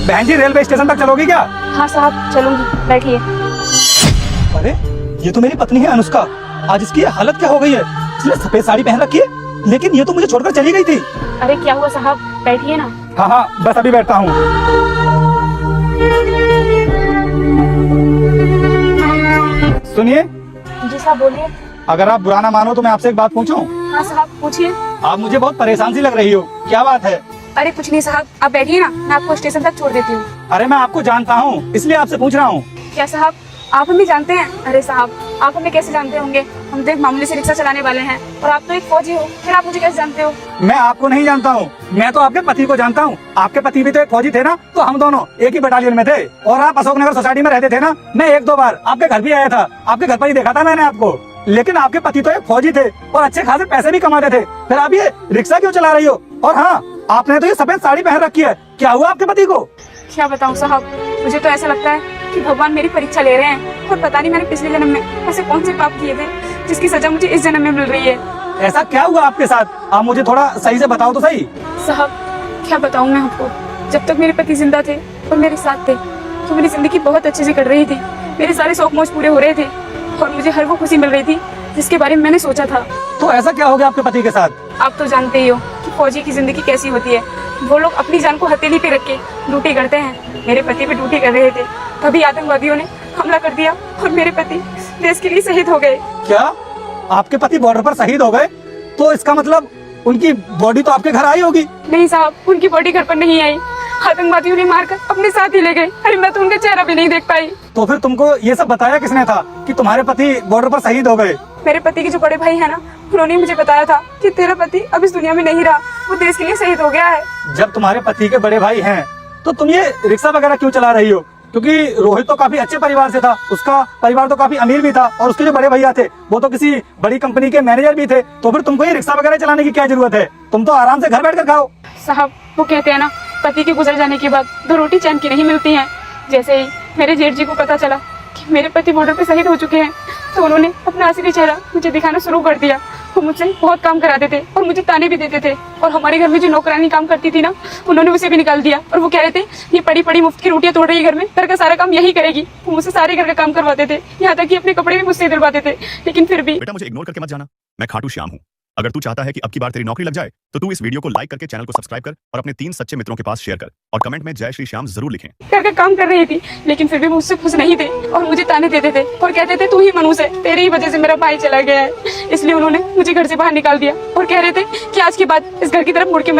बहन जी railway station तक चलोगी क्या? हाँ साहब चलूंगी, बैठिए। अरे ये तो मेरी पत्नी है अनुष्का। आज इसकी हालत क्या हो गई है? इसने सफेद साड़ी पहन रखी है, लेकिन ये तो मुझे छोड़कर चली गई थी। अरे क्या हुआ साहब, बैठिए ना। हाँ हाँ बस अभी बैठता हूँ। सुनिए। जी साहब बोलिए। अगर आप बुरा ना मानो तो मैं आपसे एक बात पूछूं? हाँ साहब पूछिए। आप मुझे बहुत परेशान सी लग रही हो, क्या बात है? अरे कुछ नहीं साहब, आप बैठिए ना, मैं आपको स्टेशन तक छोड़ देती हूँ। अरे मैं आपको जानता हूँ, इसलिए आपसे पूछ रहा हूँ। क्या साहब आप हमें जानते हैं? अरे साहब आप हमें कैसे जानते होंगे? हम तो एक मामूली से रिक्शा चलाने वाले हैं और आप तो एक फौजी हो, फिर आप मुझे कैसे जानते हो? मैं आपको नहीं जानता हूँ, मैं तो आपके पति को जानता हूँ। आपके पति भी तो एक फौजी थे ना, तो हम दोनों एक ही बटालियन में थे। और आप अशोकनगर सोसाइटी में रहते थे ना। मैं एक दो बार आपके घर भी आया था, आपके घर पर ही देखा था मैंने आपको। लेकिन आपके पति तो एक फौजी थे और अच्छे खासे पैसे भी कमाते थे, फिर आप ये रिक्शा क्यों चला रही हो? और हाँ, आपने तो ये सफेद साड़ी पहन रखी है, क्या हुआ आपके पति को? क्या बताऊँ साहब, मुझे तो ऐसा लगता है कि भगवान मेरी परीक्षा ले रहे हैं और पता नहीं मैंने पिछले जन्म में ऐसे कौन से पाप किए थे जिसकी सजा मुझे इस जन्म में मिल रही है। ऐसा क्या हुआ आपके साथ? आप मुझे थोड़ा सही से बताओ तो सही। साहब क्या बताऊँ मैं आपको, जब तक मेरे पति जिंदा थे और मेरे साथ थे तो मेरी जिंदगी बहुत अच्छे से कट रही थी। मेरे सारे शौक मौज पूरे हो रहे थे और मुझे हर वो खुशी मिल रही थी जिसके बारे में मैंने सोचा था। तो ऐसा क्या हो गया आपके पति के साथ? आप तो जानते ही हो कि फौजी की जिंदगी कैसी होती है। वो लोग अपनी जान को हथेली पे रख के ड्यूटी करते हैं। मेरे पति भी ड्यूटी कर रहे थे, तभी आतंकवादियों ने हमला कर दिया और मेरे पति देश के लिए शहीद हो गए। क्या आपके पति बॉर्डर पर शहीद हो गए? तो इसका मतलब उनकी बॉडी तो आपके घर आई होगी? नहीं साहब, उनकी बॉडी घर पर नहीं आई, आतंकवादियों ने मारकर अपने साथ ही ले गए। अरे मैं तो उनका चेहरा भी नहीं देख पाई। तो फिर तुमको ये सब बताया किसने था कि तुम्हारे पति बॉर्डर पर शहीद हो गए? मेरे पति के जो बड़े भाई है ना, उन्होंने मुझे बताया था कि तेरा पति अब इस दुनिया में नहीं रहा, वो देश के लिए शहीद हो गया है। जब तुम्हारे पति के बड़े भाई हैं, तो तुम ये रिक्शा वगैरह क्यों चला रही हो? क्योंकि रोहित तो काफी अच्छे परिवार से था, उसका परिवार तो काफी अमीर भी था, और उसके जो बड़े भैया थे वो तो किसी बड़ी कंपनी के मैनेजर भी थे। तो फिर तुमको ये रिक्शा वगैरह चलाने की क्या जरूरत है? तुम तो आराम से घर बैठ कर खाओ। साहब वो कहते हैं ना, पति के गुजर जाने के बाद दो रोटी चैन की नहीं मिलती हैं। जैसे ही मेरे जेठ जी को पता चला कि मेरे पति बॉर्डर पे शहीद हो चुके हैं, तो उन्होंने अपना असली चेहरा मुझे दिखाना शुरू कर दिया। वो मुझसे बहुत काम कराते थे और मुझे ताने भी देते थे। और हमारे घर में जो नौकरानी काम करती थी ना, उन्होंने उसे भी निकाल दिया और वो कह रहे थे ये पड़ी पड़ी मुफ्त की रोटियां तोड़ रही है, घर का सारा काम यही करेगी। वो मुझसे सारे घर का काम करवाते थे, यहाँ तक कि अपने कपड़े भी मुझसे दिलवाते थे। लेकिन फिर भी बेटा मुझे इग्नोर करके मत जाना, मैं खाटू श्याम हूँ। अगर तू चाहता है कि अब की बार तेरी नौकरी लग जाए तो तू इस वीडियो को लाइक करके चैनल को सब्सक्राइब कर और अपने 3 सच्चे मित्रों के पास शेयर कर और कमेंट में जय श्री श्याम जरूर लिखें। घर का काम कर रही थी, लेकिन फिर भी मुझसे खुश नहीं थे और मुझे ताने देते थे और कहते थे तू ही मनुष्य है, तेरी ही वजह से मेरा भाई चला गया है। इसलिए उन्होंने मुझे घर से बाहर निकाल दिया और कह रहे थे कि आज के बाद इस घर की तरफ मुड़ के